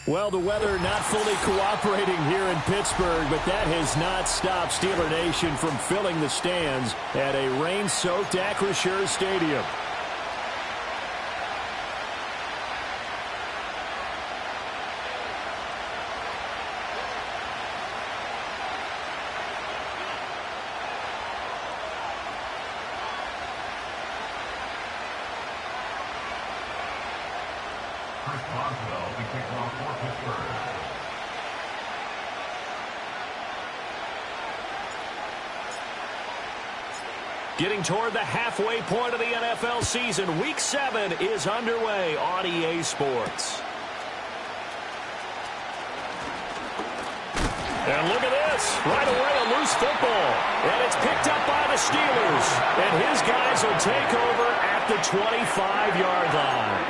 Well, the weather not fully cooperating here in Pittsburgh, but that has not stopped Steeler Nation from filling the stands at a rain-soaked Acrisure Stadium. Getting toward the halfway point of the NFL season, Week 7 is underway on EA Sports. And look at this. Right away, a loose football. And it's picked up by the Steelers. And his guys will take over at the 25-yard line.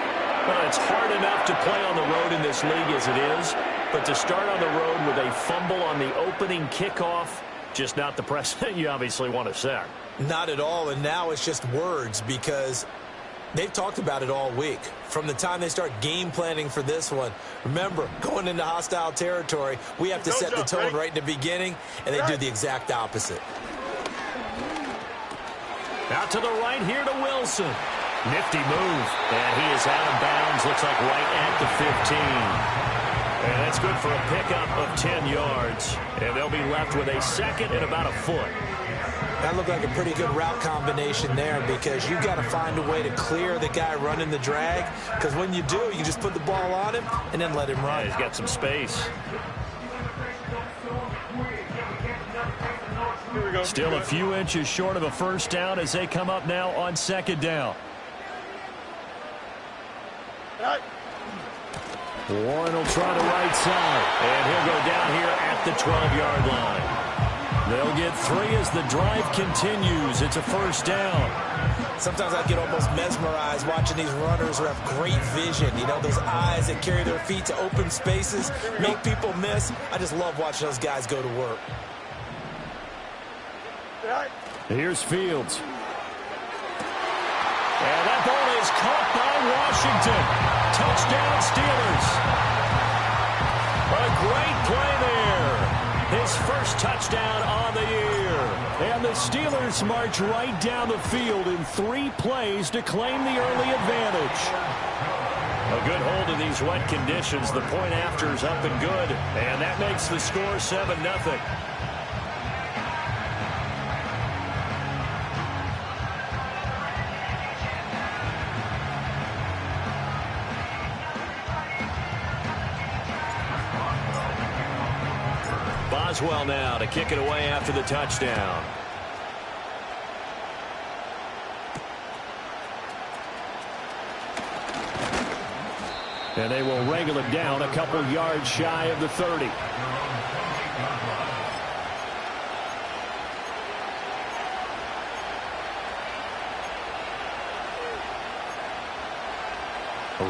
Well, it's hard enough to play on the road in this league as it is. But to start on the road with a fumble on the opening kickoff, just not the precedent you obviously want to set. Not at all, and now it's just words because they've talked about it all week. From the time they start game planning for this one, remember, going into hostile territory, we have to set the tone right in the beginning, and they do the exact opposite. Out to the right here to Wilson. Nifty move, and he is out of bounds, looks like right at the 15. And that's good for a pickup of 10 yards. And they'll be left with a second and about a foot. That looked like a pretty good route combination there because you've got to find a way to clear the guy running the drag. Because when you do, you just put the ball on him and then let him run. Yeah, he's got some space. Still a few inches short of a first down as they come up now on second down. Warren will try the right side, and he'll go down here at the 12-yard line. They'll get 3 as the drive continues. It's a first down. Sometimes I get almost mesmerized watching these runners who have great vision. You know, those eyes that carry their feet to open spaces, make people miss. I just love watching those guys go to work. Here's Fields. And that ball is caught by Washington. Touchdown, Steelers. A great play there. His first touchdown on the year. And the Steelers march right down the field in 3 plays to claim the early advantage. A good hold in these wet conditions. The point after is up and good. And that makes the score 7-0. Boswell now to kick it away after the touchdown. And they will wrangle it down a couple yards shy of the 30.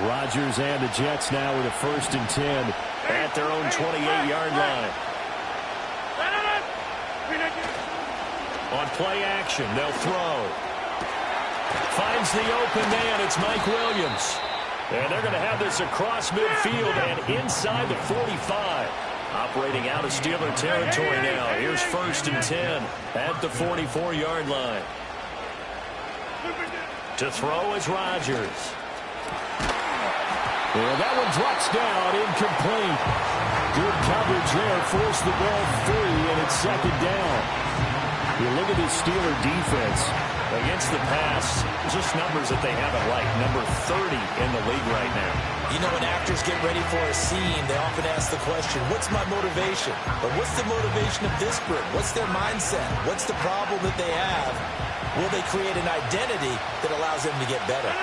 Rodgers and the Jets now with a 1st and 10 at their own 28-yard line. On play action, they'll throw. Finds the open man. It's Mike Williams. And they're going to have this across midfield and inside the 45. Operating out of Steeler territory now. Here's 1st and 10 at the 44-yard line. To throw is Rodgers. And that one drops down, incomplete. Good coverage there, forced the ball free, and it's 2nd down. You look at this Steeler defense against the pass, just numbers that they haven't liked. Number 30 in the league right now. You know, when actors get ready for a scene, they often ask the question, what's my motivation? But what's the motivation of this group? What's their mindset? What's the problem that they have? Will they create an identity that allows them to get better?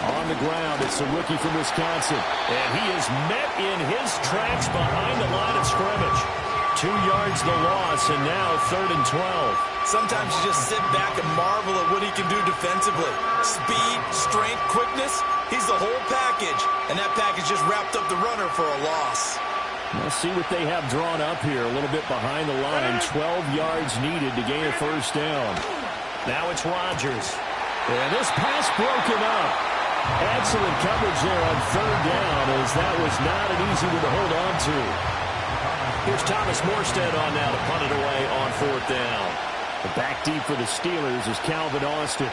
On the ground, it's a rookie from Wisconsin. And he is met in his tracks behind the line of scrimmage. 2 yards the loss, and now 3rd and 12. Sometimes you just sit back and marvel at what he can do defensively. Speed, strength, quickness, he's the whole package. And that package just wrapped up the runner for a loss. Let's see what they have drawn up here. A little bit behind the line. 12 yards needed to gain a 1st down. Now it's Rodgers. And this pass broken up. Excellent coverage there on third down, as that was not an easy one to hold on to. Here's Thomas Morstead on now to punt it away on fourth down. The back deep for the Steelers is Calvin Austin.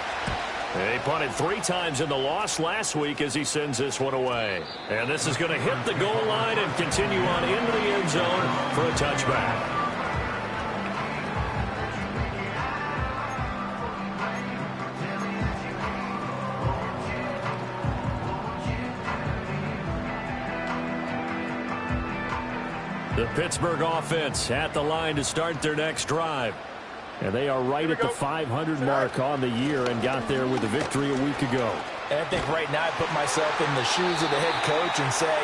They punted 3 times in the loss last week as he sends this one away. And this is going to hit the goal line and continue on into the end zone for a touchback. The Pittsburgh offense at the line to start their next drive. And they are right at the 500 mark on the year and got there with a victory a week ago. And I think right now I put myself in the shoes of the head coach and say,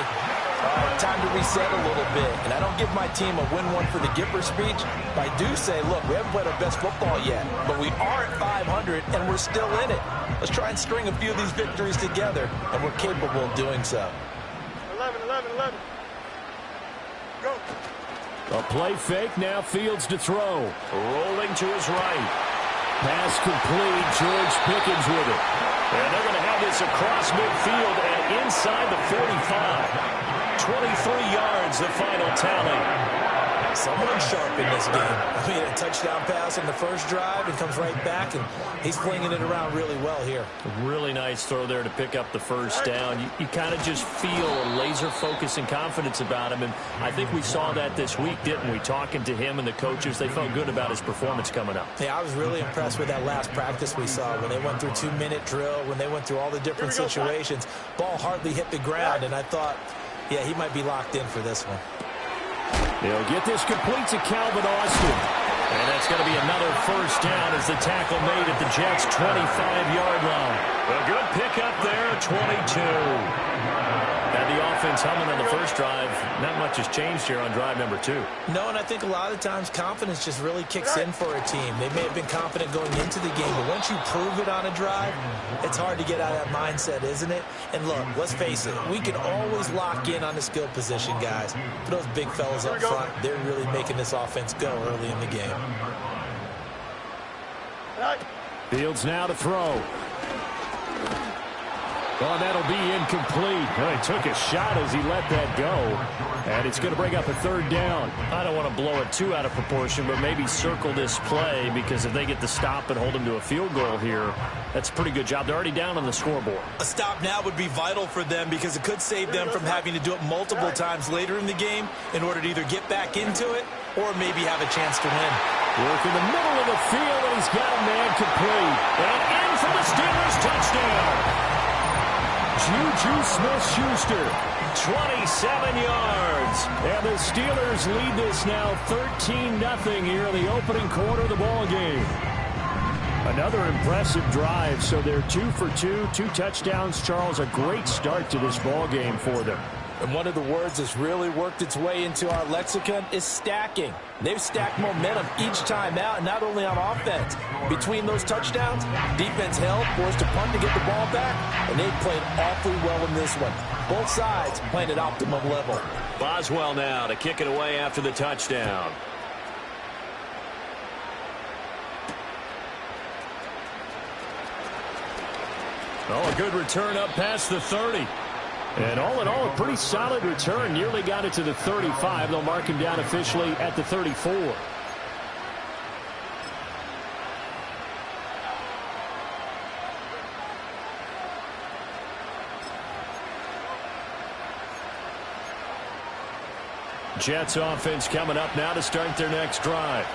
time to reset a little bit. And I don't give my team a win one for the Gipper speech, but I do say, look, we haven't played our best football yet, but we are at 500 and we're still in it. Let's try and string a few of these victories together, and we're capable of doing so. 11. Go. A play fake, now Fields to throw. Rolling to his right. Pass complete, George Pickens with it. And they're going to have this across midfield and inside the 45. 23 yards, the final tally. Someone sharp in this game. I mean, a touchdown pass on the first drive and comes right back, and he's flinging it around really well here. A really nice throw there to pick up the first down. You kind of just feel a laser focus and confidence about him, and I think we saw that this week, didn't we? Talking to him and the coaches, they felt good about his performance coming up. Yeah, I was really impressed with that last practice we saw when they went through 2-minute drill, when they went through all the different situations. Ball hardly hit the ground, and I thought, yeah, he might be locked in for this one. They'll get this complete to Calvin Austin. And that's going to be another first down as the tackle made at the Jets' 25-yard line. A good pickup there, 22. Had the offense humming on the first drive. Not much has changed here on drive number 2. No, and I think a lot of times confidence just really kicks in for a team. They may have been confident going into the game, but once you prove it on a drive, it's hard to get out of that mindset, isn't it? And look, let's face it, we can always lock in on the skill position, guys. But those big fellas up front, they're really making this offense go early in the game. Fields now to throw. Oh, that'll be incomplete. Well, he took a shot as he let that go. And it's going to bring up a third down. I don't want to blow it too out of proportion, but maybe circle this play, because if they get the stop and hold him to a field goal here, that's a pretty good job. They're already down on the scoreboard. A stop now would be vital for them, because it could save them from having to do it multiple times later in the game in order to either get back into it or maybe have a chance to win. Work in the middle of the field, and he's got a man complete. And in for the Steelers touchdown. Juju Smith-Schuster, 27 yards. And the Steelers lead this now 13-0 here in the opening quarter of the ball game. Another impressive drive, so they're 2 for 2, 2 touchdowns. Charles, a great start to this ball game for them. And one of the words that's really worked its way into our lexicon is stacking. They've stacked momentum each time out, not only on offense. Between those touchdowns, defense held, forced to punt to get the ball back, and they've played awfully well in this one. Both sides playing at optimum level. Boswell now to kick it away after the touchdown. Oh, a good return up past the 30. And all in all, a pretty solid return. Nearly got it to the 35. They'll mark him down officially at the 34. Jets offense coming up now to start their next drive.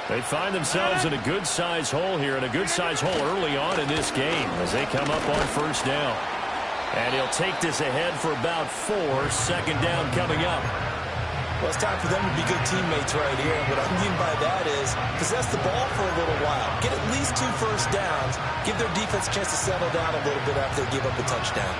They find themselves in a good-sized hole here, and a good-sized hole early on in this game as they come up on first down. And he'll take this ahead for about 4. Second down coming up. Well, it's time for them to be good teammates right here. And what I mean by that is possess the ball for a little while. Get at least 2 first downs. Give their defense a chance to settle down a little bit after they give up a touchdown.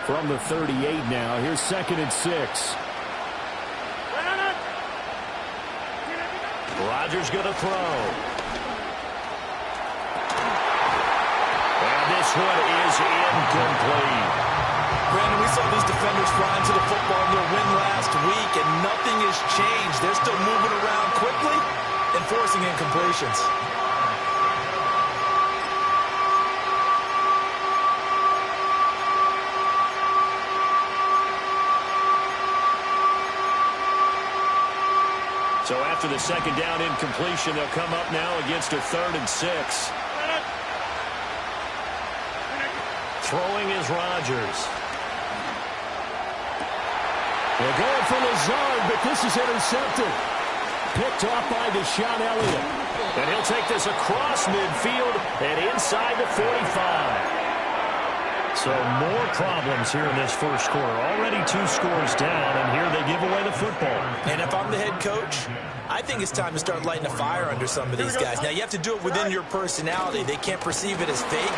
From the 38 now, here's 2nd and 6. Rodgers going to throw. And this one is incomplete. Brandon, we saw these defenders flying to the football in their win last week, and nothing has changed. They're still moving around quickly and forcing incompletions. So after the second down incompletion, they'll come up now against a 3rd and 6. Throwing is Rodgers. They're going for Lazard, but this is intercepted. Picked off by Deshaun Elliott. And he'll take this across midfield and inside the 45. So more problems here in this first quarter. Already 2 scores down, and here they give away the football. And if I'm the head coach, I think it's time to start lighting a fire under some of these guys. Now, you have to do it within your personality. They can't perceive it as fake.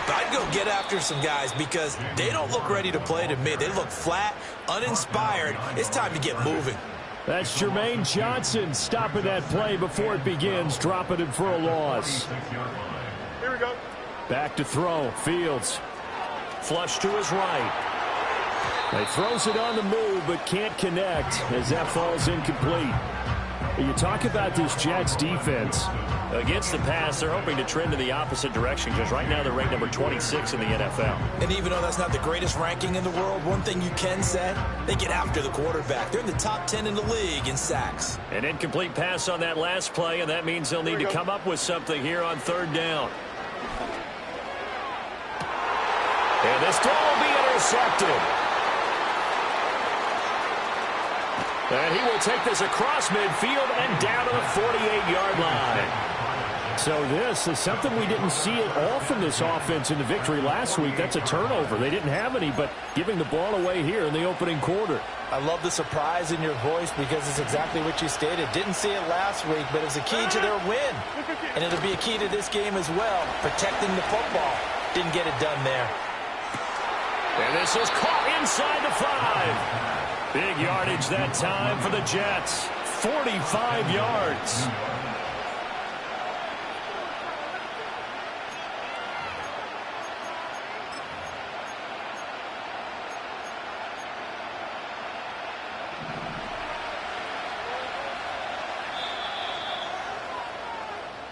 But I'd go get after some guys because they don't look ready to play to me. They look flat, uninspired. It's time to get moving. That's Jermaine Johnson stopping that play before it begins, dropping it for a loss. Here we go. Back to throw. Fields. Flush to his right. He throws it on the move, but can't connect as that falls incomplete. You talk about this Jets defense. Against the pass, they're hoping to trend in the opposite direction because right now they're ranked number 26 in the NFL. And even though that's not the greatest ranking in the world, one thing you can say, they get after the quarterback. They're in the top 10 in the league in sacks. An incomplete pass on that last play, and that means they'll need to come up with something here on 3rd down. And this throw will be intercepted. And he will take this across midfield and down to the 48-yard line. So this is something we didn't see it all from this offense in the victory last week. That's a turnover. They didn't have any, but giving the ball away here in the opening quarter. I love the surprise in your voice because it's exactly what you stated. Didn't see it last week, but it's a key to their win. And it'll be a key to this game as well, protecting the football. Didn't get it done there. And this is caught inside the 5. Big yardage that time for the Jets. 45 yards.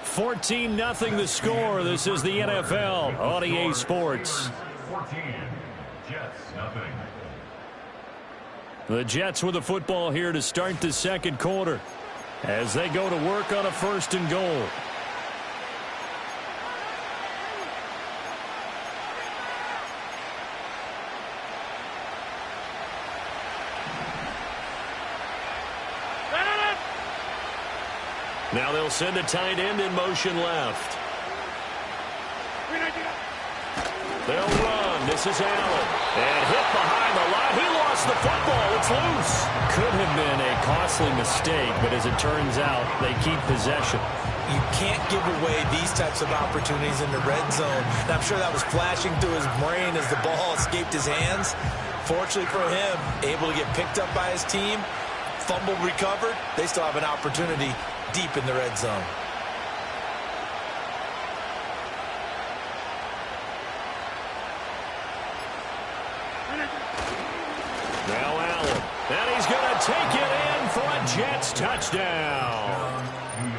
$14-0 the score. This is the NFL on EA Sports. 14, Jets, nothing. The Jets with the football here to start the second quarter as they go to work on a 1st and goal. Now they'll send a tight end in motion left. They'll run. This is Allen. And hit behind the line. He lost the football. It's loose. Could have been a costly mistake, but as it turns out, they keep possession. You can't give away these types of opportunities in the red zone. And I'm sure that was flashing through his brain as the ball escaped his hands. Fortunately for him, able to get picked up by his team, fumbled, recovered. They still have an opportunity deep in the red zone. Now Allen. And he's going to take it in for a Jets touchdown.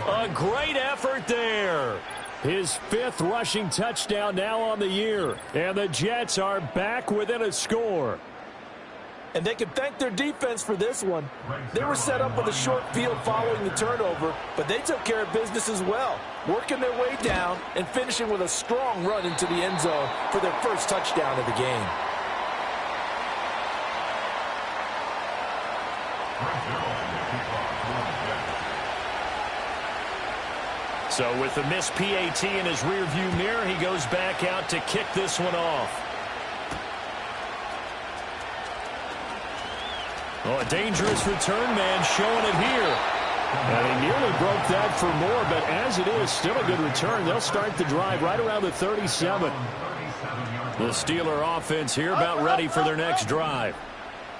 A great effort there. His 5th rushing touchdown now on the year. And the Jets are back within a score. And they can thank their defense for this one. They were set up with a short field following the turnover, but they took care of business as well, working their way down and finishing with a strong run into the end zone for their first touchdown of the game. So with the missed PAT in his rearview mirror, he goes back out to kick this one off. Oh, a dangerous return man showing it here. And he nearly broke that for more, but as it is, still a good return. They'll start the drive right around the 37. The Steeler offense here about ready for their next drive.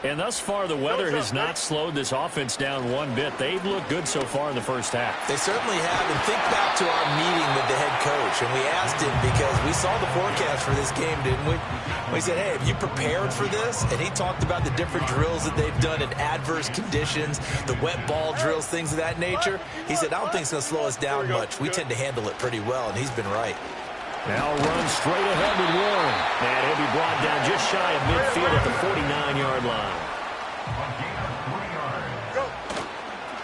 And thus far, the weather has not slowed this offense down one bit. They've looked good so far in the first half. They certainly have. And think back to our meeting with the head coach. And we asked him because we saw the forecast for this game, didn't we? We said, hey, have you prepared for this? And he talked about the different drills that they've done in adverse conditions, the wet ball drills, things of that nature. He said, I don't think it's going to slow us down much. We tend to handle it pretty well, and he's been right. Now run straight ahead with Warren. And he'll be brought down just shy of midfield at the 49-yard line.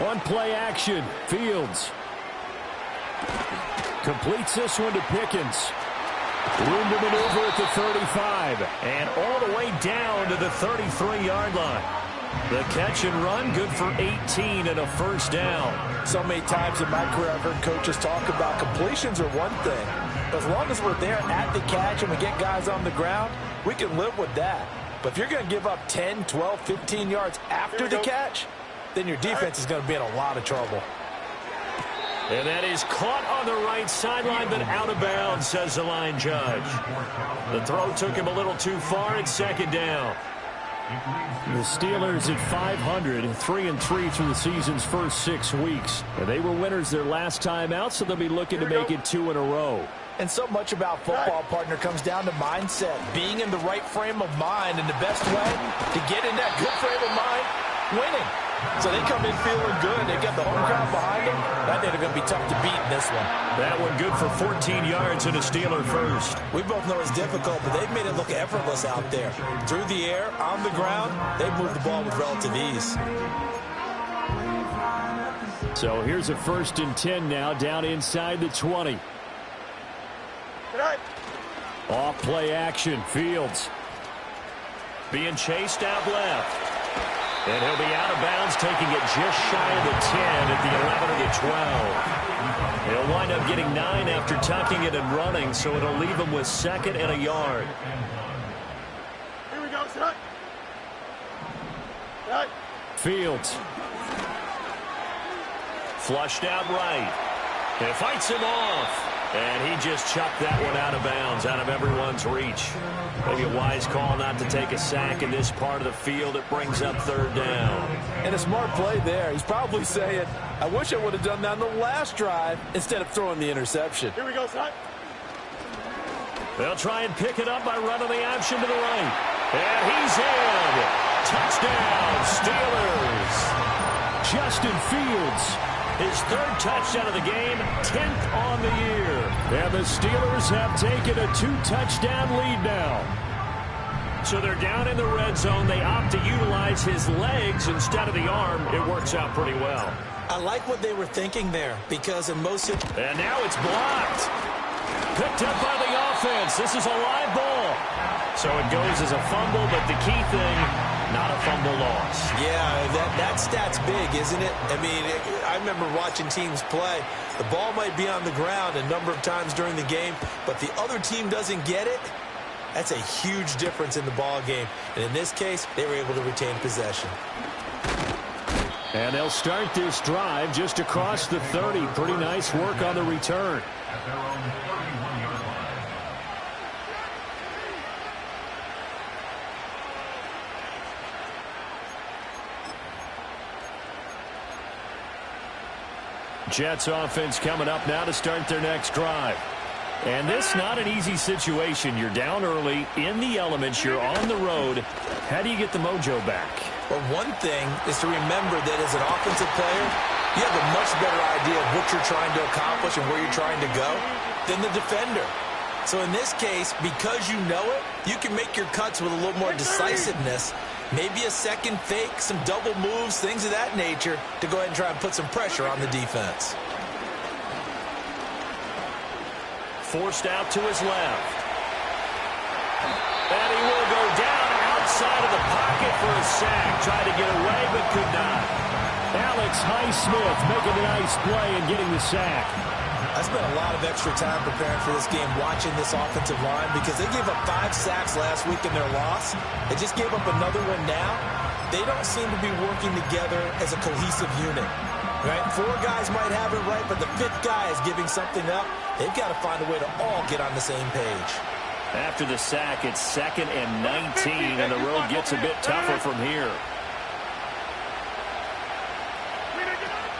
One play action. Fields completes this one to Pickens. Room to maneuver at the 35. And all the way down to the 33-yard line. The catch and run, good for 18 and a first down. So many times in my career I've heard coaches talk about completions are one thing. As long as we're there at the catch and we get guys on the ground, we can live with that. But if you're going to give up 10, 12, 15 yards after the catch, then your defense is going to be in a lot of trouble. And that is caught on the right sideline, but out of bounds, says the line judge. The throw took him a little too far at second down. The Steelers at 500, 3-3 through the season's first 6 weeks. And they were winners their last time out, so they'll be looking to make it 2 in a row. And so much about football, partner, comes down to mindset. Being in the right frame of mind, and the best way to get in that good frame of mind, winning. So they come in feeling good. They got the home crowd behind them. I think they're going to be tough to beat in this one. That one good for 14 yards and a Steeler first. We both know it's difficult, but they've made it look effortless out there. Through the air, on the ground, they've moved the ball with relative ease. So here's a 1st and 10 now, down inside the 20. Off play action, Fields. Being chased out left. And he'll be out of bounds, taking it just shy of the 10 at the 11 or the 12. He'll wind up getting 9 after tucking it and running, so it'll leave him with 2nd and a yard. Here we go, son. Right. Fields. Flushed out right. It fights him off. And he just chucked that one out of bounds, out of everyone's reach. Maybe a wise call not to take a sack in this part of the field. It brings up 3rd down. And a smart play there. He's probably saying, I wish I would have done that on the last drive instead of throwing the interception. Here we go, son. They'll try and pick it up by running the option to the right. And he's in. Touchdown, Steelers. Justin Fields. His 3rd touchdown of the game, 10th on the year. And the Steelers have taken a 2-touchdown lead now. So they're down in the red zone. They opt to utilize his legs instead of the arm. It works out pretty well. I like what they were thinking there because in most... And now it's blocked. Picked up by the offense. This is a live ball. So it goes as a fumble, but the key thing, not a fumble loss. Yeah, that stat's big, isn't it? I mean, I remember watching teams play. The ball might be on the ground a number of times during the game, but the other team doesn't get it. That's a huge difference in the ball game. And in this case, they were able to retain possession. And they'll start this drive just across the 30. Pretty nice work on the return. Jets offense coming up now to start their next drive. And this not an easy situation. You're down early, in the elements, you're on the road. How do you get the mojo back? Well, one thing is to remember that as an offensive player, you have a much better idea of what you're trying to accomplish and where you're trying to go than the defender. So in this case, because you know it, you can make your cuts with a little more decisiveness. Maybe a second fake, some double moves, things of that nature to go ahead and try and put some pressure on the defense. Forced out to his left. And he will go down outside of the pocket for a sack. Tried to get away, but could not. Alex Highsmith making a nice play and getting the sack. I spent a lot of extra time preparing for this game, watching this offensive line, because they gave up 5 sacks last week in their loss. They just gave up another one now. They don't seem to be working together as a cohesive unit. Right? 4 guys might have it right, but the 5th guy is giving something up. They've got to find a way to all get on the same page. After the sack, it's 2nd and 19, and the road gets a bit tougher from here.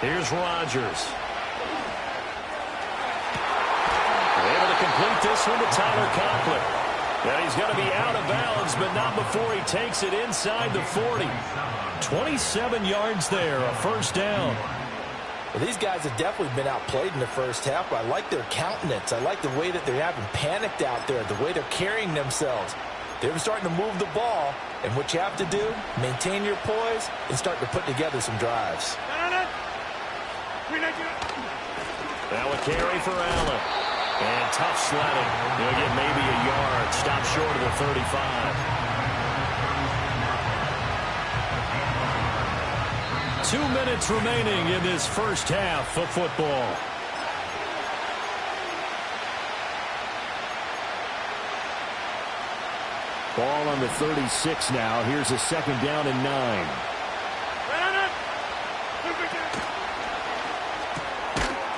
Here's Rodgers. Able to complete this one to Tyler Conklin. And he's going to be out of bounds, but not before he takes it inside the 40. 27 yards there, a first down. Well, these guys have definitely been outplayed in the first half, but I like their countenance. I like the way that they're having panicked out there, the way they're carrying themselves. They're starting to move the ball, and what you have to do, maintain your poise and start to put together some drives. Now a carry for Allen. And tough sledding. He'll get maybe a yard. Stop short of the 35. 2 minutes remaining in this first half of football. Ball on the 36 now. Here's a 2nd down and 9.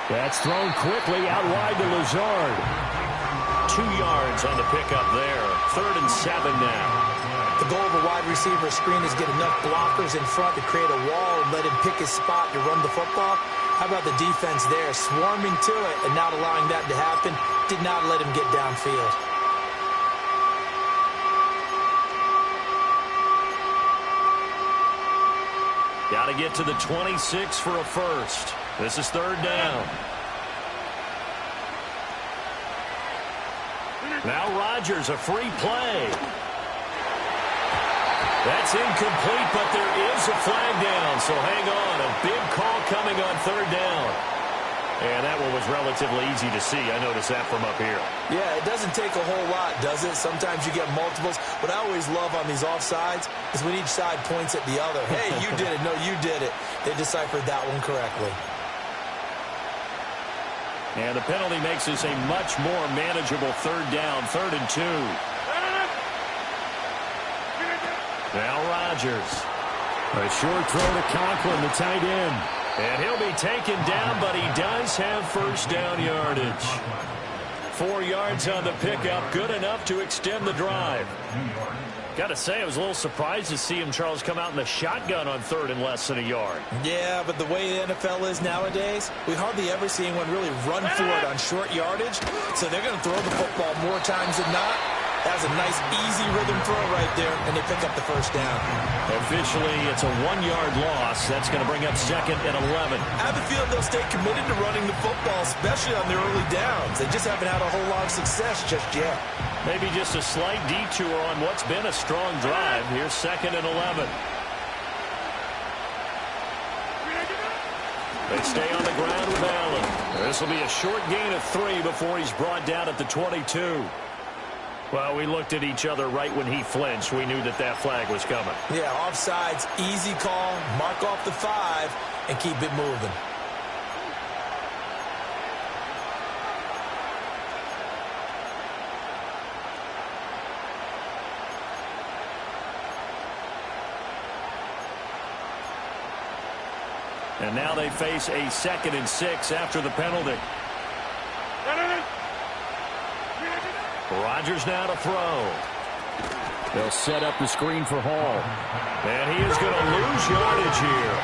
That's thrown quickly out wide to Lazard. 2 yards on the pickup there. 3rd and 7 now. The goal of a wide receiver screen is get enough blockers in front to create a wall and let him pick his spot to run the football. How about the defense there, swarming to it and not allowing that to happen? Did not let him get downfield. Got to get to the 26 for a first. This is 3rd down. Now Rodgers, a free play. That's incomplete, but there is a flag down, so hang on. A big call coming on 3rd down. And that one was relatively easy to see. I noticed that from up here. Yeah, it doesn't take a whole lot, does it? Sometimes you get multiples. What I always love on these offsides is when each side points at the other. Hey, you did it. No, you did it. They deciphered that one correctly. And the penalty makes this a much more manageable 3rd down, 3rd and 2. Now Rodgers. A short throw to Conklin, the tight end. And he'll be taken down, but he does have first down yardage. 4 yards on the pickup, good enough to extend the drive. Got to say, I was a little surprised to see him, Charles, come out in the shotgun on 3rd and less than a yard. Yeah, but the way the NFL is nowadays, we hardly ever see anyone really run for it on short yardage. So they're going to throw the football more times than not. That's a nice, easy rhythm throw right there, and they pick up the first down. Officially, it's a 1-yard loss. That's going to bring up 2nd and 11. I have a feeling they'll stay committed to running the football, especially on their early downs. They just haven't had a whole lot of success just yet. Maybe just a slight detour on what's been a strong drive. Here's 2nd and 11. They stay on the ground with Allen. This will be a short gain of 3 before he's brought down at the 22. Well, we looked at each other right when he flinched. We knew that flag was coming. Yeah, offsides, easy call, mark off the 5, and keep it moving. And now they face a 2nd and 6 after the penalty. Rodgers now to throw. They'll set up the screen for Hall. And he is going to lose yardage here.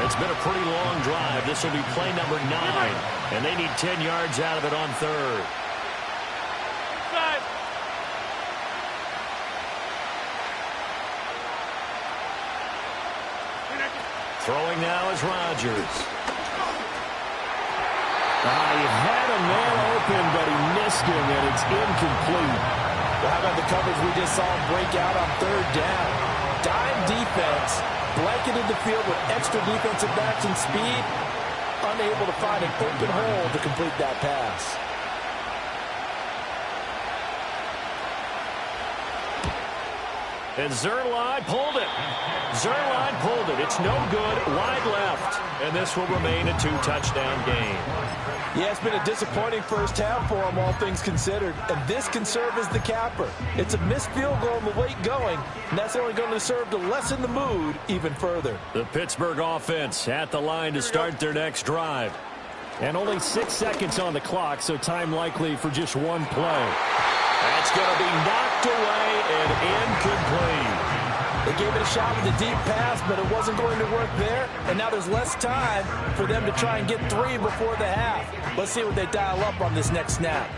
It's been a pretty long drive. This will be play number 9. And they need 10 yards out of it on 3rd. Throwing now is Rodgers. He had a man open, but he missed him, and it's incomplete. Well, how about the coverage we just saw break out on 3rd down? Dime defense, blanketed the field with extra defensive backs and speed, unable to find an open hole to complete that pass. And Zerline pulled it. Zerline pulled it. It's no good. Wide left. And this will remain a 2-touchdown game. Yeah, it's been a disappointing first half for them, all things considered. And this can serve as the capper. It's a missed field goal in the late going, and that's only going to serve to lessen the mood even further. The Pittsburgh offense at the line to start their next drive. And only 6 seconds on the clock, so time likely for just one play. That's going to be knocked away and incomplete. They gave it a shot with a deep pass, but it wasn't going to work there. And now there's less time for them to try and get 3 before the half. Let's see what they dial up on this next snap.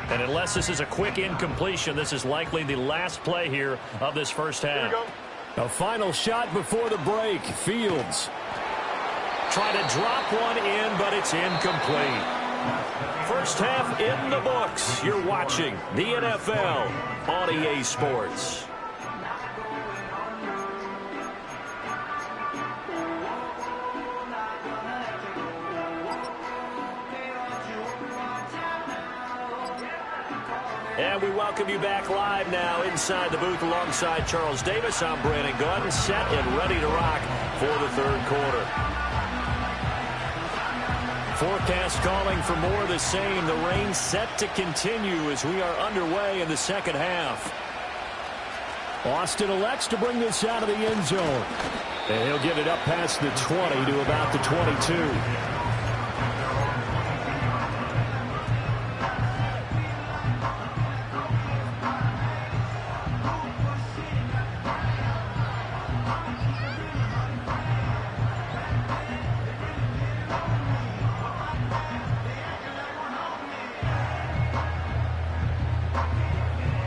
And unless this is a quick incompletion, this is likely the last play here of this first half. A final shot before the break. Fields trying to drop one in, but it's incomplete. First half in the books. You're watching the NFL on EA Sports. And we welcome you back live now inside the booth alongside Charles Davis. I'm Brandon Gunn, set and ready to rock for the third quarter. Forecast calling for more of the same. The rain set to continue as we are underway in the second half. Austin elects to bring this out of the end zone. And he'll get it up past the 20 to about the 22.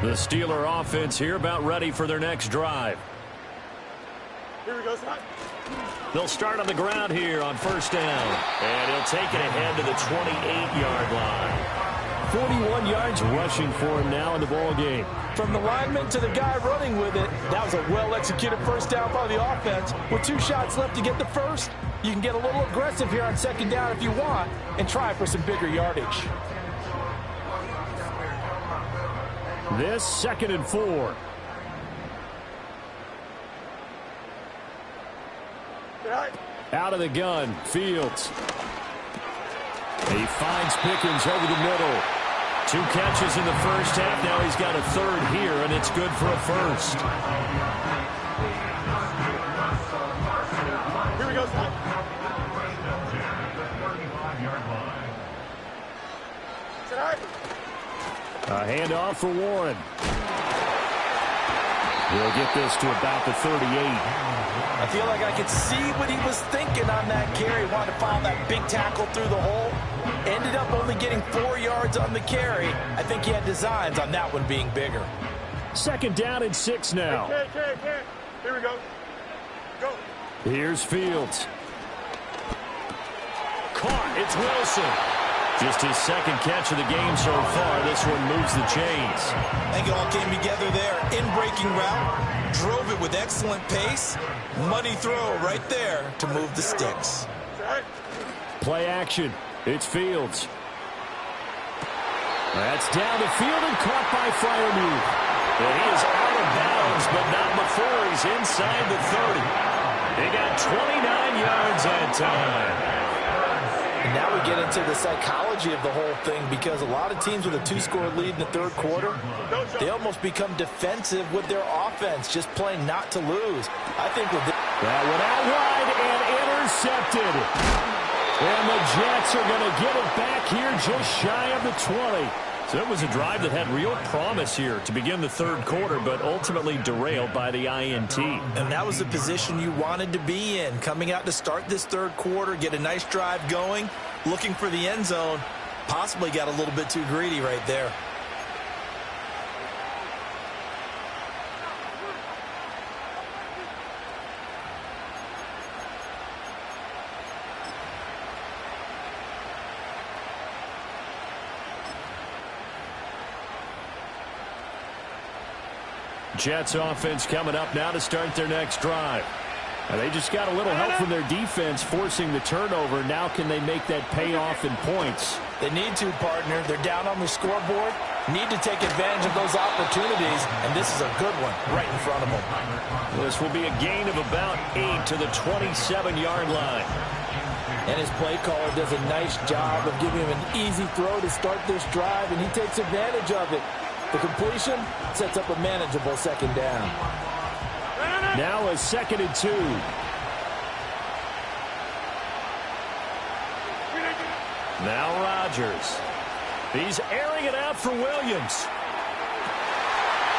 The Steeler offense here about ready for their next drive. Here we go, son. They'll start on the ground here on first down. And he'll take it ahead to the 28-yard line. 41 yards rushing for him now in the ball game. From the lineman to the guy running with it, that was a well-executed first down by the offense. With 2 shots left to get the first, you can get a little aggressive here on second down if you want and try for some bigger yardage. This 2nd and 4. Out of the gun, Fields. He finds Pickens over the middle. 2 catches in the first half. Now he's got a third here, and it's good for a first. Here we go, son. A handoff for Warren. He'll get this to about the 38. I feel like I could see what he was thinking on that carry. Wanted to file that big tackle through the hole. Ended up only getting 4 yards on the carry. I think he had designs on that one being bigger. 2nd down and 6 now. Okay. Here we go. Go. Here's Fields. Caught. It's Wilson. Just his 2nd catch of the game so far. This one moves the chains. I think it all came together there. In-breaking route. Drove it with excellent pace. Money throw right there to move the sticks. Play action. It's Fields. That's down the field and caught by Freiermuth. And he is out of bounds, but not before he's inside the 30. They got 29 yards that time. And now we get into the psychology of the whole thing, because a lot of teams with a 2-score lead in the third quarter, they almost become defensive with their offense, just playing not to lose. I think with this... That one out wide and intercepted. And the Jets are going to get it back here just shy of the 20. So it was a drive that had real promise here to begin the third quarter, but ultimately derailed by the INT. And that was the position you wanted to be in, coming out to start this third quarter, get a nice drive going, looking for the end zone. Possibly got a little bit too greedy right there. Jets offense coming up now to start their next drive. And they just got a little help from their defense forcing the turnover. Now can they make that pay off in points? They need to, partner. They're down on the scoreboard. Need to take advantage of those opportunities, and this is a good one right in front of them. This will be a gain of about 8 to the 27-yard line. And his play caller does a nice job of giving him an easy throw to start this drive, and he takes advantage of it. The completion sets up a manageable second down. Now a 2nd and 2. Now Rodgers. He's airing it out for Williams.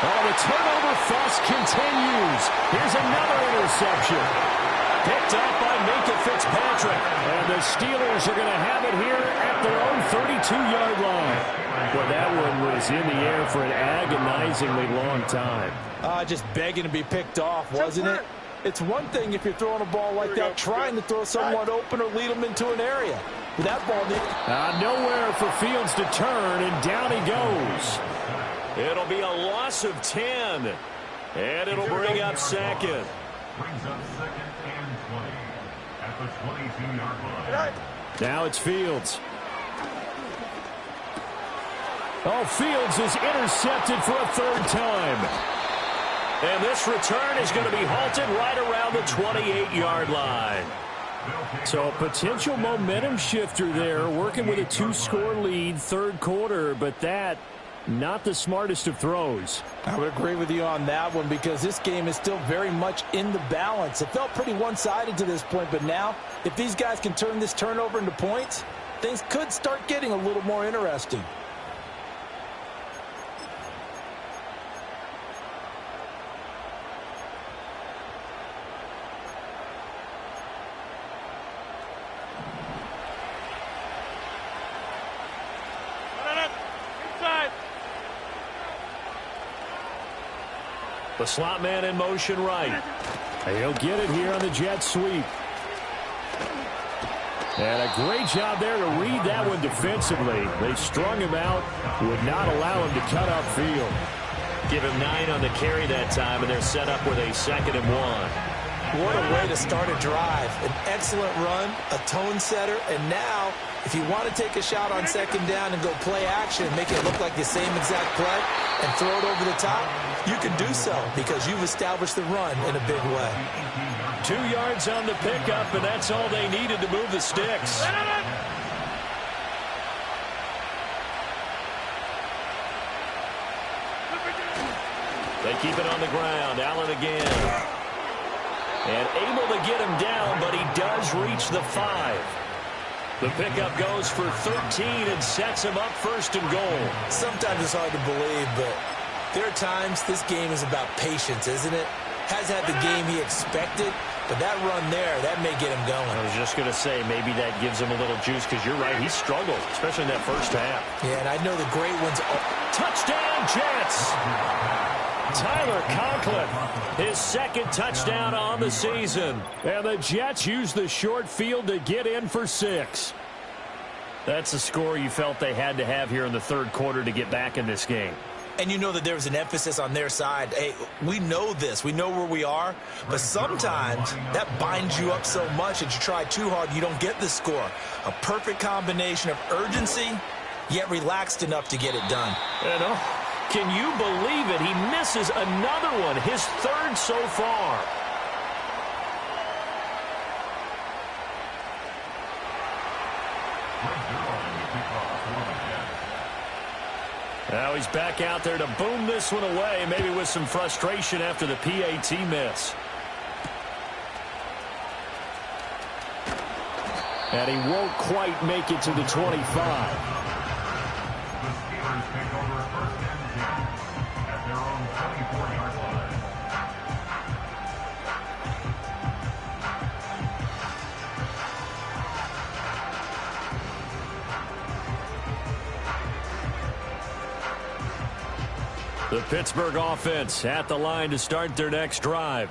Oh, the turnover fuss continues. Here's another interception. Picked up by Minka Fitzpatrick. And the Steelers are going to have it here at their own 32-yard line. Well, that one was in the air for an agonizingly long time. Just begging to be picked off, wasn't it? It's one thing if you're throwing a ball like that, trying to throw someone open or lead them into an area. But that ball nowhere for Fields to turn, and down he goes. It'll be a loss of 10. And it'll bring up second. Brings up second and 20 at the 22-yard line. Now it's Fields. Oh, Fields is intercepted for a third time. And this return is going to be halted right around the 28-yard line. So a potential momentum shifter there, working with a 2-score lead, third quarter, but that, not the smartest of throws. I would agree with you on that one because this game is still very much in the balance. It felt pretty one-sided to this point, but now if these guys can turn this turnover into points, things could start getting a little more interesting. The slot man in motion right. He'll get it here on the jet sweep. And a great job there to read that one defensively. They strung him out, would not allow him to cut upfield. Give him 9 on the carry that time, and they're set up with a 2nd and 1. What a way to start a drive. An excellent run, a tone setter, and now if you want to take a shot on 2nd down and go play action and make it look like the same exact play and throw it over the top, you can do so because you've established the run in a big way. 2 yards on the pickup, and that's all they needed to move the sticks. They keep it on the ground. Allen again. And able to get him down, but he does reach the 5. The pickup goes for 13 and sets him up 1st and goal. Sometimes it's hard to believe, but there are times this game is about patience, isn't it? Has had the game he expected, but that run there, that may get him going. I was just going to say, maybe that gives him a little juice, because you're right, he struggled, especially in that first half. Yeah, and I know the great ones. Touchdown, Jets! Tyler Conklin, his 2nd touchdown on the season. And the Jets use the short field to get in for 6. That's a score you felt they had to have here in the third quarter to get back in this game. And you know that there was an emphasis on their side. Hey, we know this. We know where we are. But sometimes that binds you up so much that you try too hard, you don't get the score. A perfect combination of urgency, yet relaxed enough to get it done. Can you believe it? He misses another one, his 3rd so far. Now he's back out there to boom this one away, maybe with some frustration after the PAT miss. And he won't quite make it to the 25. The Pittsburgh offense at the line to start their next drive.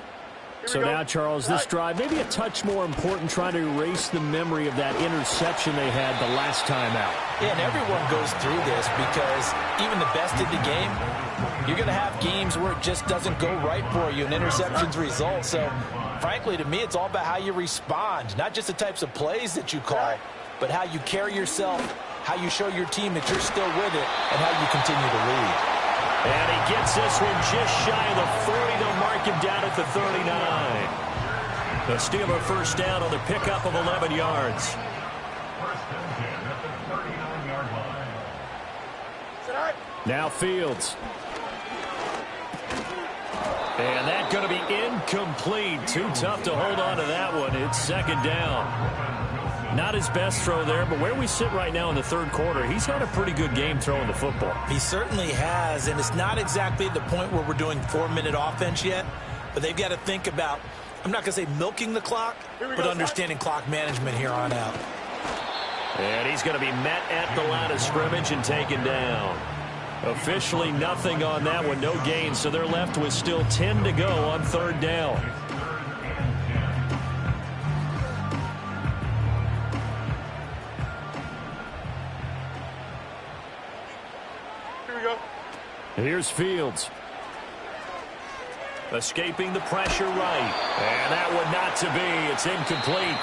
So now, Charles, this drive maybe a touch more important, trying to erase the memory of that interception they had the last time out. Yeah, and everyone goes through this because even the best in the game, you're going to have games where it just doesn't go right for you and interceptions result. So, frankly, to me, it's all about how you respond, not just the types of plays that you call, but how you carry yourself, how you show your team that you're still with it, and how you continue to lead. And he gets this one just shy of the 40. They'll mark him down at the 39. The Steeler first down on the pickup of 11 yards. First and 10 at the 39-yard line. Now Fields. And that's going to be incomplete. Too tough to hold on to that one. It's 2nd down. Not his best throw there, but where we sit right now in the third quarter, he's had a pretty good game throwing the football. He certainly has, and it's not exactly at the point where we're doing 4-minute offense yet, but they've got to think about, I'm not going to say milking the clock, but understanding clock management here on out. And he's going to be met at the line of scrimmage and taken down. Officially nothing on that one, no gain, so they're left with still 10 to go on third down. Here we go. Here's Fields. Escaping the pressure right. And that one not to be. It's incomplete.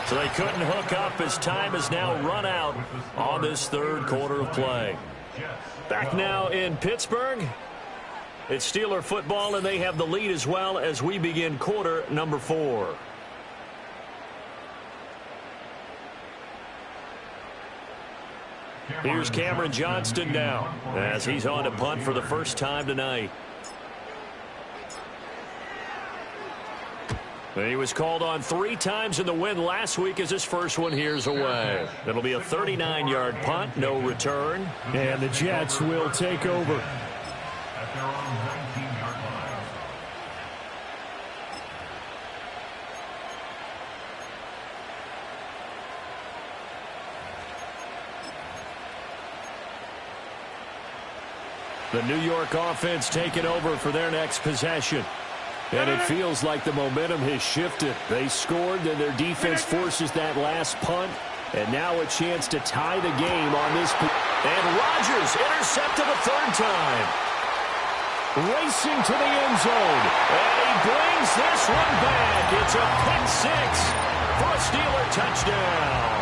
So they couldn't hook up as time has now run out on this third quarter of play. Back now in Pittsburgh. It's Steeler football, and they have the lead as well as we begin quarter number 4. Here's Cameron Johnston now as he's on to punt for the first time tonight. He was called on 3 times in the win last week as his first one here's away. It'll be a 39-yard punt, no return. And the Jets will take over. At their own 19-yard line. The New York offense taking over for their next possession. And it feels like the momentum has shifted. They scored, then their defense forces that last punt. And now a chance to tie the game on this. And Rodgers intercepted a third time. Racing to the end zone. And he brings this one back. It's a pick 6 for a Steeler touchdown.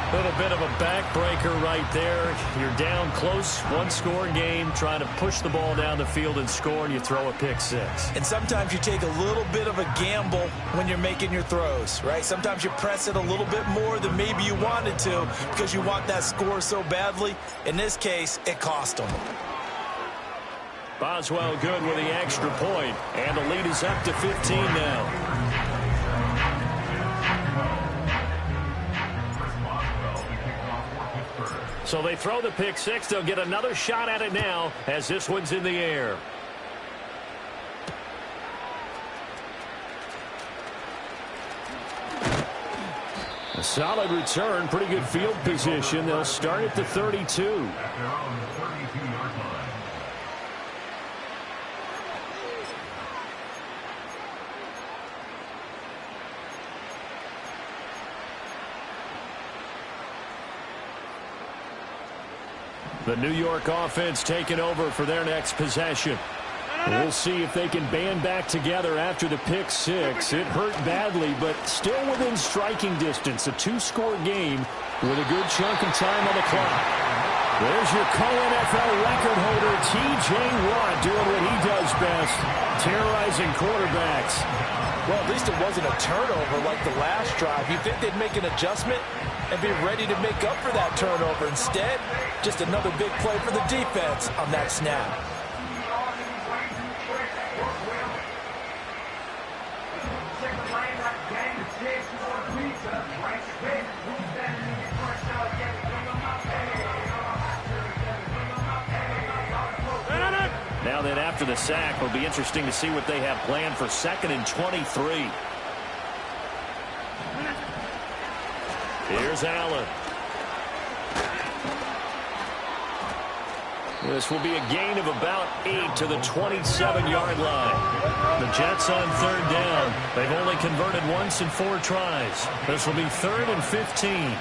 A little bit of a backbreaker right there. You're down close, one-score game, trying to push the ball down the field and score, and you throw a pick 6. And sometimes you take a little bit of a gamble when you're making your throws, right? Sometimes you press it a little bit more than maybe you wanted to because you want that score so badly. In this case, it cost them. Boswell good with the extra point, and the lead is up to 15 now. So they throw the pick 6. They'll get another shot at it now as this one's in the air. A solid return, pretty good field position. They'll start at the 32. At their own 32-yard line. The New York offense taking over for their next possession. We'll see if they can band back together after the pick 6. It hurt badly, but still within striking distance. A 2-score game with a good chunk of time on the clock. There's your co-NFL record holder, T.J. Watt, doing what he does best, terrorizing quarterbacks. Well, at least it wasn't a turnover like the last drive. You think they'd make an adjustment and be ready to make up for that turnover. Instead, just another big play for the defense on that snap. Now then, after the sack, it'll be interesting to see what they have planned for 2nd and 23. Here's Allen. This will be a gain of about 8 to the 27-yard line. The Jets on third down. They've only converted once in 4 tries. This will be 3rd and 15.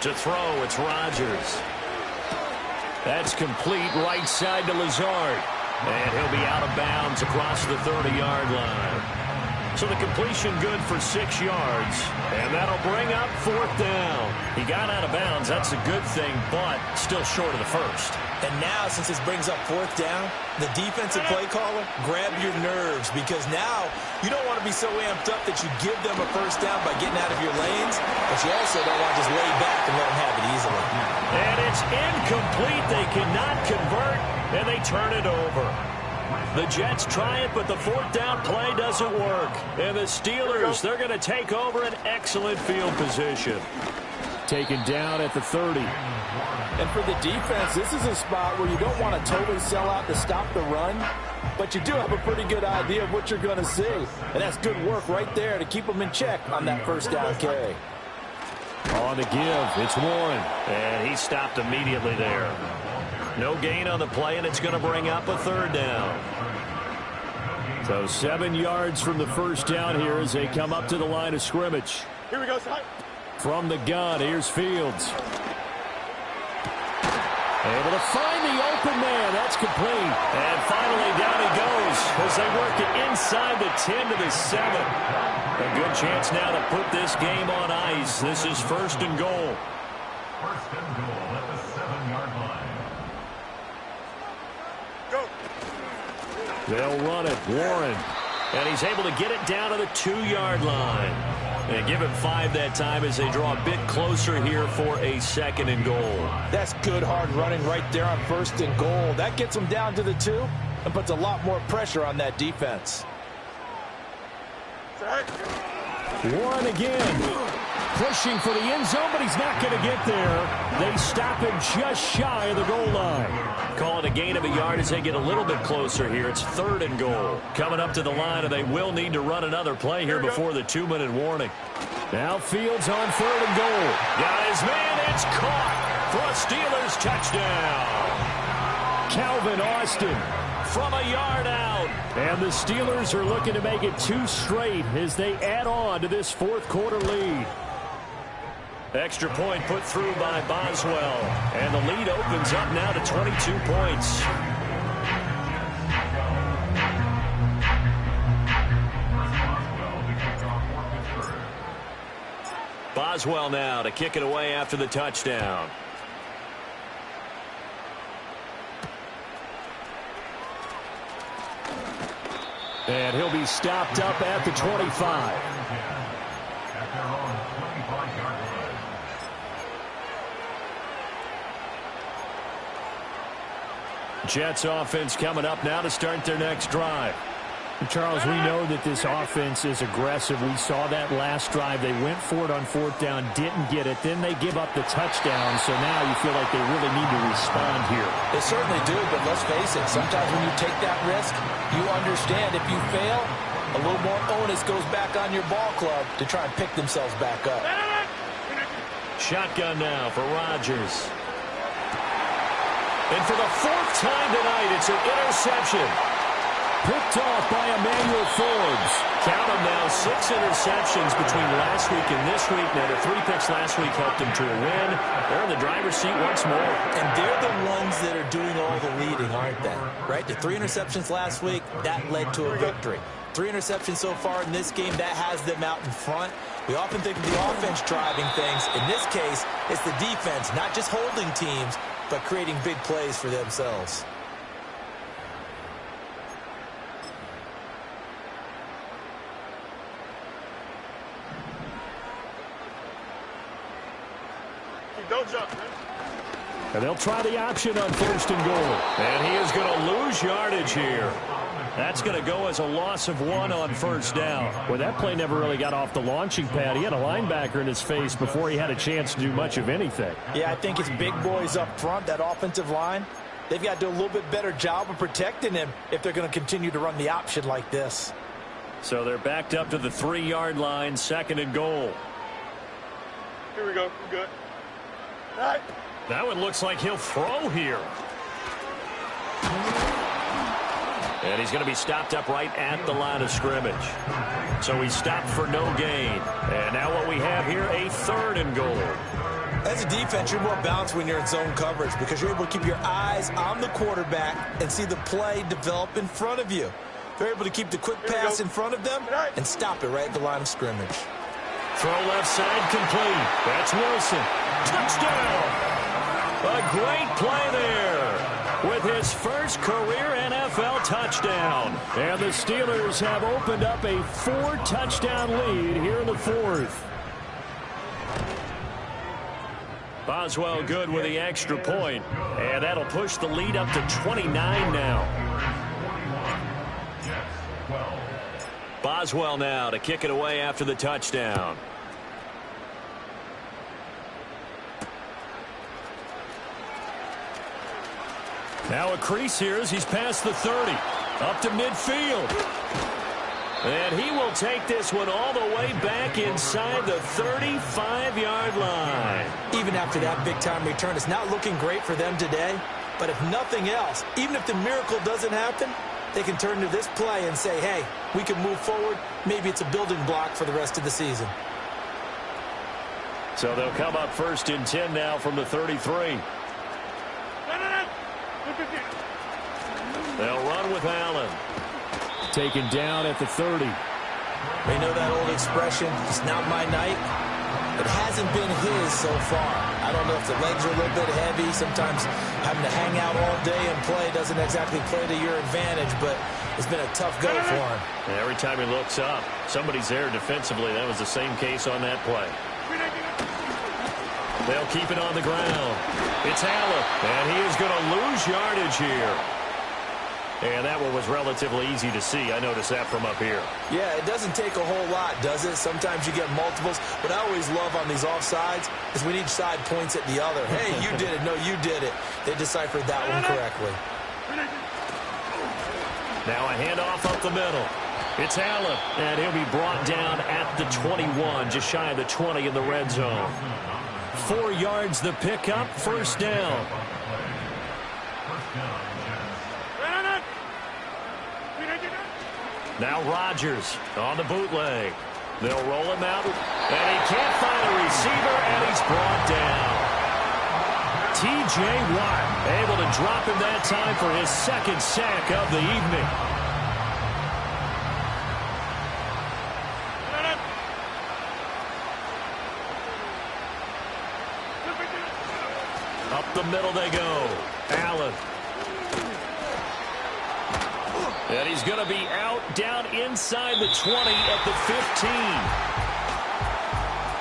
To throw, it's Rodgers. That's complete right side to Lazard. And he'll be out of bounds across the 30-yard line. So the completion good for 6 yards. And that'll bring up 4th down. He got out of bounds. That's a good thing, but still short of the first. And now, since this brings up 4th down, the defensive play caller, grab your nerves, because now you don't want to be so amped up that you give them a first down by getting out of your lanes, but you also don't want to just lay back and let them have it easily. And it's incomplete. They cannot convert, and they turn it over. The Jets try it, but the fourth down play doesn't work. And the Steelers, they're going to take over an excellent field position. Taken down at the 30. And for the defense, this is a spot where you don't want to totally sell out to stop the run, but you do have a pretty good idea of what you're going to see. And that's good work right there to keep them in check on that first down carry. On the give, it's Warren. And he stopped immediately there. No gain on the play, and it's going to bring up a third down. So 7 yards from the first down here as they come up to the line of scrimmage. Here we go, side. From the gun, here's Fields. Able to find the open man. That's complete. And finally down he goes as they work it inside the 10 to the 7. A good chance now to put this game on ice. This is first and goal. First and goal at the 7-yard line. Go. They'll run it. Warren. And he's able to get it down to the 2-yard line. And give him 5 that time as they draw a bit closer here for a second and goal. That's good hard running right there on first and goal. That gets them down to the 2 and puts a lot more pressure on that defense. Side. Warren again. Pushing for the end zone, but he's not going to get there. They stop him just shy of the goal line. Call it a gain of a yard as they get a little bit closer here. It's third and goal. Coming up to the line, and they will need to run another play here before the 2-minute warning. Now Fields on third and goal. Got his man. It's caught for a Steelers touchdown. Calvin Austin from a yard out. And the Steelers are looking to make it 2 straight as they add on to this fourth quarter lead. Extra point put through by Boswell. And the lead opens up now to 22 points. Boswell now to kick it away after the touchdown. And he'll be stopped up at the 25. Jets offense coming up now to start their next drive. Charles, we know that this offense is aggressive. We saw that last drive. They went for it on fourth down, didn't get it. Then they give up the touchdown. So now you feel like they really need to respond here. They certainly do, but let's face it. Sometimes when you take that risk, you understand if you fail, a little more onus goes back on your ball club to try and pick themselves back up. Shotgun now for Rodgers. And for the 4th time tonight, it's an interception. Picked off by Emmanuel Forbes. Count them now, 6 interceptions between last week and this week. Now, the 3 picks last week helped him to a win. They're in the driver's seat once more. And they're the ones that are doing all the leading, aren't they? Right? The 3 interceptions last week, that led to a victory. 3 interceptions so far in this game, that has them out in front. We often think of the offense driving things. In this case, it's the defense, not just holding teams, but creating big plays for themselves. Don't jump, man. And they'll try the option on first and goal. And he is going to lose yardage here. That's going to go as a loss of 1 on first down. Well, that play never really got off the launching pad. He had a linebacker in his face before he had a chance to do much of anything. Yeah, I think it's big boys up front, that offensive line. They've got to do a little bit better job of protecting him if they're going to continue to run the option like this. So they're backed up to the 3-yard line, second and goal. Here we go. We're good. All right. That one looks like he'll throw here. And he's going to be stopped up right at the line of scrimmage. So he's stopped for no gain. And now what we have here, a third and goal. As a defense, you're more balanced when you're in zone coverage because you're able to keep your eyes on the quarterback and see the play develop in front of you. They're able to keep the quick pass in front of them and stop it right at the line of scrimmage. Throw left side complete. That's Wilson. Touchdown! A great play there with his first career NFL touchdown. And the Steelers have opened up a 4-touchdown lead here in the fourth. Boswell good with the extra point. And that'll push the lead up to 29 now. Boswell now to kick it away after the touchdown. Now a crease here as he's past the 30. Up to midfield. And he will take this one all the way back inside the 35-yard line. Even after that big-time return, it's not looking great for them today. But if nothing else, even if the miracle doesn't happen, they can turn to this play and say, hey, we can move forward. Maybe it's a building block for the rest of the season. So they'll come up 1st and 10 now from the 33. They'll run with Allen. Taken down at the 30. They know that old expression, it's not my night. It hasn't been his so far. I don't know if the legs are a little bit heavy. Sometimes having to hang out all day and play doesn't exactly play to your advantage, but it's been a tough go for him. And every time he looks up, somebody's there defensively. That was the same case on that play. They'll keep it on the ground. It's Allen, and he is going to lose yardage here. And that one was relatively easy to see. I noticed that from up here. Yeah, it doesn't take a whole lot, does it? Sometimes you get multiples. What I always love on these offsides is when each side points at the other. Hey, you did it. No, you did it. They deciphered that one correctly. Now a handoff up the middle. It's Allen, and he'll be brought down at the 21, just shy of the 20 in the red zone. 4 yards the pickup, 1st down. Now Rodgers on the bootleg. They'll roll him out, and he can't find a receiver, and he's brought down. T.J. Watt able to drop him that time for his 2nd sack of the evening. Up the middle they go. Allen. And he's going to be out down inside the 20 at the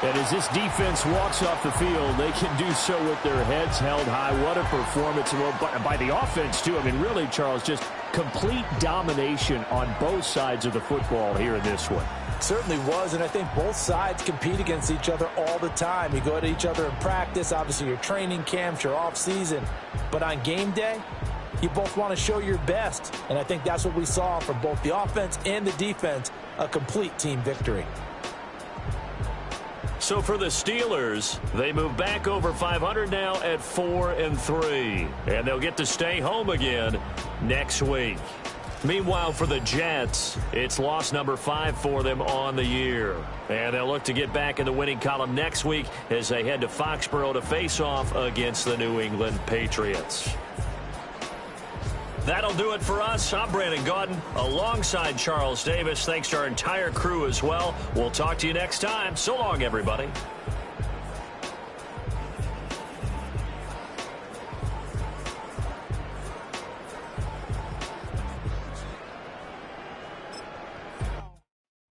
15. And as this defense walks off the field, they can do so with their heads held high. What a performance by the offense, too. I mean, really, Charles, just complete domination on both sides of the football here in this one. Certainly was, and I think both sides compete against each other all the time. You go at each other in practice, obviously your training camps, your off-season. But on game day, you both want to show your best, and I think that's what we saw from both the offense and the defense, a complete team victory. So for the Steelers, they move back over 500 now at 4-3, and they'll get to stay home again next week. Meanwhile, for the Jets, it's loss number 5 for them on the year. And they'll look to get back in the winning column next week as they head to Foxborough to face off against the New England Patriots. That'll do it for us. I'm Brandon Gaudin alongside Charles Davis. Thanks to our entire crew as well. We'll talk to you next time. So long, everybody.